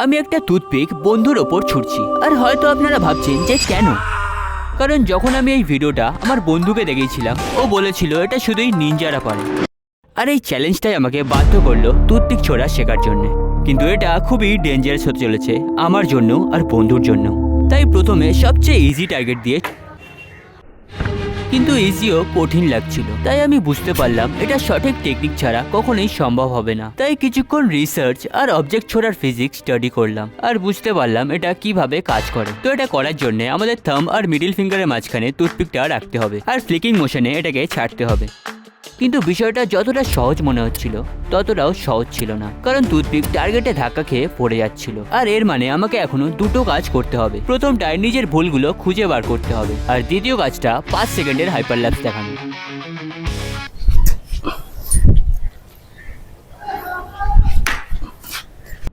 আমি একটা টুথপিক বন্ধুর ওপর ছুটছি। আর হয়তো আপনারা ভাবছেন যে কেন, কারণ যখন আমি এই ভিডিওটা আমার বন্ধুকে দেখিয়েছিলাম ও বলেছিল এটা শুধুই নিনজারা পারে। আর এই চ্যালেঞ্জটাই আমাকে বাধ্য করলো টুথপিক ছোড়া শেখার জন্য। কিন্তু এটা খুবই ডেঞ্জারাস হতে চলেছে আমার জন্য আর বন্ধুর জন্য। তাই প্রথমে সবচেয়ে ইজি টার্গেট দিয়ে, কিন্তু ইজিও কঠিন লাগছিল। তাই আমি বুঝতে পারলাম এটা সঠিক টেকনিক ছাড়া কখনোই সম্ভব হবে না। তাই কিছুক্ষণ রিসার্চ আর অবজেক্ট ছোড়ার ফিজিক্স স্টাডি করলাম আর বুঝতে পারলাম এটা কিভাবে কাজ করে। তো এটা করার জন্য আমাদের থাম্ব আর মিডিল ফিঙ্গারের মাঝখানে টুথপিকটা রাখতে হবে আর ফ্লিকিং মোশনে এটাকে ছাড়তে হবে। কিন্তু বিষয়টা যতটা সহজ মনে হচ্ছিল ততটাও সহজ ছিল না, কারণ টুথপিক টার্গেটে ধাক্কা খেয়ে পড়ে যাচ্ছিল। আর এর মানে আমাকে এখনো দুটো কাজ করতে হবে। প্রথমটায় নিজের ভুলগুলো খুঁজে বার করতে হবে, আর দ্বিতীয় কাজটা 5 সেকেন্ডের হাইপারল্যাপস দেখানো।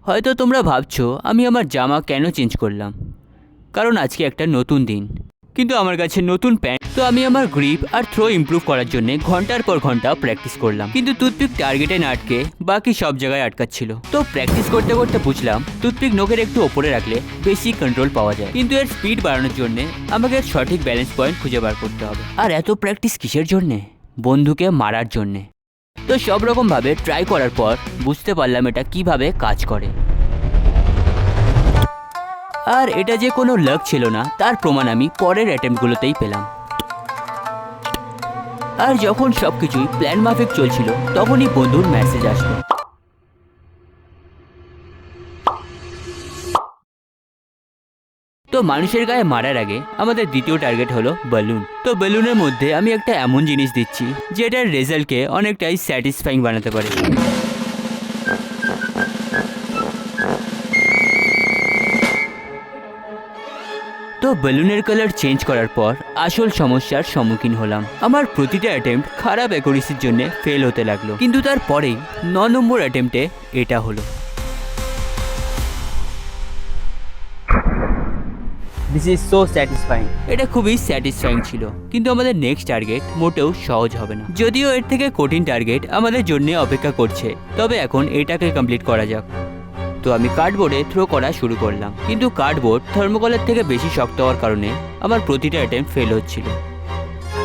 হয়তো তোমরা ভাবছো আমি আমার জামা কেন চেঞ্জ করলাম, কারণ আজকে একটা নতুন দিন। কিন্তু আমার কাছে নতুন প্যান্ট। তো আমি আমার গ্রিপ আর থ্রো ইমপ্রুভ করার জন্য ঘন্টার পর ঘন্টা প্র্যাকটিস করলাম, কিন্তু টুথপিক টার্গেটে না আটকে বাকি সব জায়গায় আটকাচ্ছিল। তো প্র্যাকটিস করতে করতে বুঝলাম টুথপিক নোকের একটু ওপরে রাখলে বেশি কন্ট্রোল পাওয়া যায়, কিন্তু এর স্পিড বাড়ানোর জন্য আমাকে এর সঠিক ব্যালেন্স পয়েন্ট খুঁজে বার করতে হবে। আর এত প্র্যাকটিস কিসের জন্যে? বন্ধুকে মারার জন্যে। তো সব রকমভাবে ট্রাই করার পর বুঝতে পারলাম এটা কিভাবে কাজ করে। আর এটা যে কোনো লাক ছিল না তার প্রমাণ আমি পরের অ্যাটেম্পটগুলোতেই পেলাম। আর যখন সবকিছুই প্ল্যান মাফিক চলছিল তখনই বন্ধুর মেসেজ আসলো। তো মানুষের গায়ে মারার আগে আমাদের দ্বিতীয় টার্গেট হলো বেলুন। তো বেলুনের মধ্যে আমি একটা এমন জিনিস দিচ্ছি যেটার রেজাল্টকে অনেকটাই স্যাটিসফাইং বানাতে পারে। তো বেলুনের কালার চেঞ্জ করার পর আসল সমস্যার সম্মুখীন হলাম। আমার প্রতিটা অ্যাটেম্প্ট খারাপ অ্যাকুরেসির জন্য ফেল হতে লাগলো, কিন্তু তারপরেই 9 নম্বর অ্যাটেম্প্টে এটা হলো। This is so satisfying. এটা খুবই স্যাটিসফাইং ছিল, কিন্তু আমাদের নেক্সট টার্গেট মোটেও সহজ হবে না। যদিও এর থেকে কঠিন টার্গেট আমাদের জন্য অপেক্ষা করছে, তবে এখন এটাকে কমপ্লিট করা যাক। তো আমি কার্ডবোর্ডে থ্রো করা শুরু করলাম, কিন্তু কার্ডবোর্ড থার্মোকলের থেকে বেশি শক্ত হওয়ার কারণে আমার প্রতিটা অ্যাটেম্প্ট ফেল হচ্ছিল।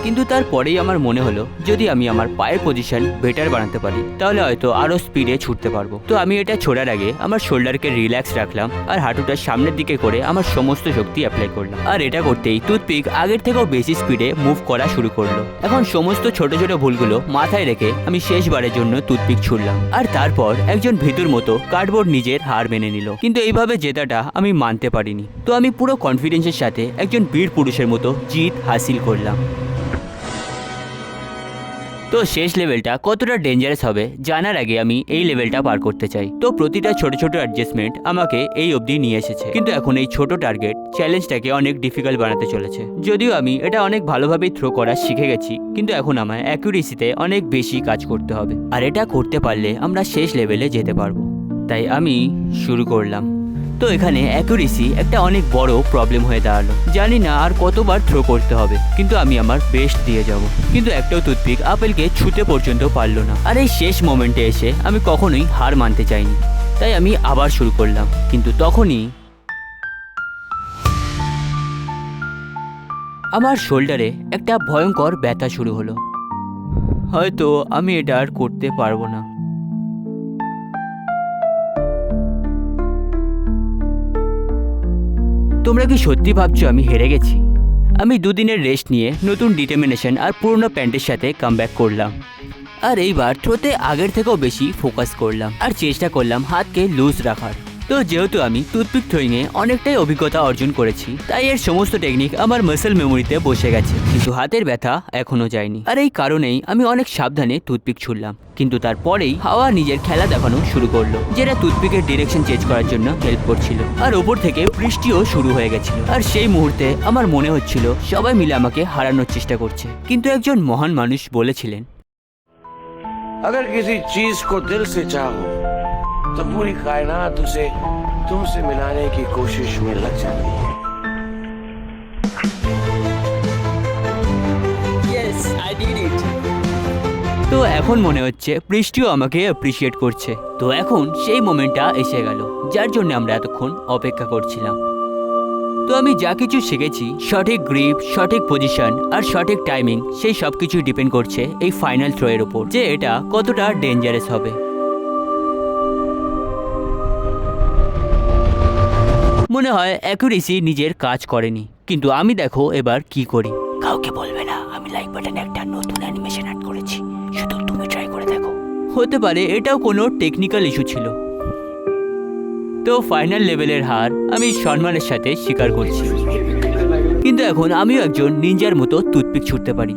কিন্তু তারপরেই আমার মনে হলো যদি আমি আমার পায়ের পজিশন বেটার বানাতে পারি তাহলে হয়তো আরও স্পিডে ছুটতে পারবো। তো আমি এটা ছোড়ার আগে আমার শোল্ডারকে রিল্যাক্স রাখলাম আর হাঁটুটা সামনের দিকে করে আমার সমস্ত শক্তি অ্যাপ্লাই করলাম। আর এটা করতেই টুথপিক আগের থেকেও বেশি স্পিডে মুভ করা শুরু করলো। এখন সমস্ত ছোট ছোট ভুলগুলো মাথায় রেখে আমি শেষবারের জন্য টুথপিক ছুড়লাম। আর তারপর একজন ভীতুর মতো কার্ডবোর্ড নিজের হার মেনে নিল, কিন্তু এইভাবে জেতাটা আমি মানতে পারিনি। তো আমি পুরো কনফিডেন্সের সাথে একজন বীর পুরুষের মতো জিত হাসিল করলাম। তো শেষ লেভেলটা কতটা ডেঞ্জারাস হবে জানার আগে আমি এই লেভেলটা পার করতে চাই। তো প্রতিটা ছোট ছোট অ্যাডজাস্টমেন্ট আমাকে এই অবধি নিয়ে এসেছে, কিন্তু এখন এই ছোট টার্গেট চ্যালেঞ্জটাকে অনেক ডিফিকাল্ট বানাতে চলেছে। যদিও আমি এটা অনেক ভালোভাবেই থ্রো করা শিখে গেছি, কিন্তু এখন আমায় অ্যাকুরেসিতে অনেক বেশি কাজ করতে হবে। আর এটা করতে পারলে আমরা শেষ লেভেলে যেতে পারবো। তাই আমি শুরু করলাম। তো এখানে অ্যাকুরেসি একটা অনেক বড় প্রবলেম হয়ে দাঁড়ালো। জানি না আর কতবার থ্রো করতে হবে, কিন্তু আমি আমার বেস্ট দিয়ে যাব। কিন্তু একটাও টুথপিক আপেলকে ছুঁতে পর্যন্ত পারলো না। আর এই শেষ মোমেন্টে এসে আমি কখনোই হার মানতে চাইনি, তাই আমি আবার শুরু করলাম। কিন্তু তখনই আমার শোল্ডারে একটা ভয়ঙ্কর ব্যথা শুরু হলো। হয়তো আমি এটা আর করতে পারবো না। তোমরা কি সত্যি ভাবছো আমি হেরে গেছি? আমি দুদিনের রেস্ট নিয়ে নতুন ডিটারমিনেশন আর পুরনো প্যান্টের সাথে কামব্যাক করলাম। আর এইবার থ্রোতে আগের থেকেও বেশি ফোকাস করলাম আর চেষ্টা করলাম হাতকে লুজ রাখার। তো যেহেতু আমি টুথপিক থ্রোয়িংয়ে অনেকটাই অভিজ্ঞতা অর্জন করেছি, তাই এর সমস্ত টেকনিক আমার মাসল মেমোরিতে বসে গেছে, কিন্তু হাতের ব্যথা এখনো যায়নি। আর এই কারণেই আমি অনেক সাবধানে টুথপিক ছুড়লাম, কিন্তু তারপরেই হাওয়া নিজের খেলা দেখানো শুরু করলো, যেটা টুথপিকের ডিরেকশন চেঞ্জ করার জন্য হেল্প করছিল। আর ওপর থেকে বৃষ্টিও শুরু হয়ে গেছিল। আর সেই মুহূর্তে আমার মনে হচ্ছিল সবাই মিলে আমাকে হারানোর চেষ্টা করছে, কিন্তু একজন মহান মানুষ বলেছিলেন, अगर किसी चीज को दिल से चाहो तो पूरी कायनात उसे तुमसे मिलाने की कोशिश में लग जाती है। Yes, I did it. তো তো এখন মনে হচ্ছে বৃষ্টিও আমাকে অ্যাপ্রিসিয়েট করছে। তো এখন সেই মোমেন্টটা এসে গেল যার জন্য আমরা এতক্ষণ অপেক্ষা করছিলাম। তো আমি যা কিছু শিখেছি, সঠিক গ্রিপ, সঠিক পজিশন আর সঠিক টাইমিং, সেই সব কিছু ডিপেন্ড করছে এই ফাইনাল থ্রো এর উপর, যে এটা কতটা ডেঞ্জারাস হবে। মনে হয় অ্যাকুরেসি নিজের কাজ করেনি, কিন্তু আমি দেখো এবার কি করি। কাউকে বলবে না আমি লাইক বাটনে একটা নতুন অ্যানিমেশন অ্যাড করেছি, শুধু তুমি ট্রাই করে দেখো। হতে পারে এটাও কোনো টেকনিক্যাল ইস্যু ছিল। তো ফাইনাল লেভেলের হার আমি সম্মানের সাথে স্বীকার করছি, কিন্তু এখন আমিও একজন নিনজার মতো টুথপিক ছুটতে পারি।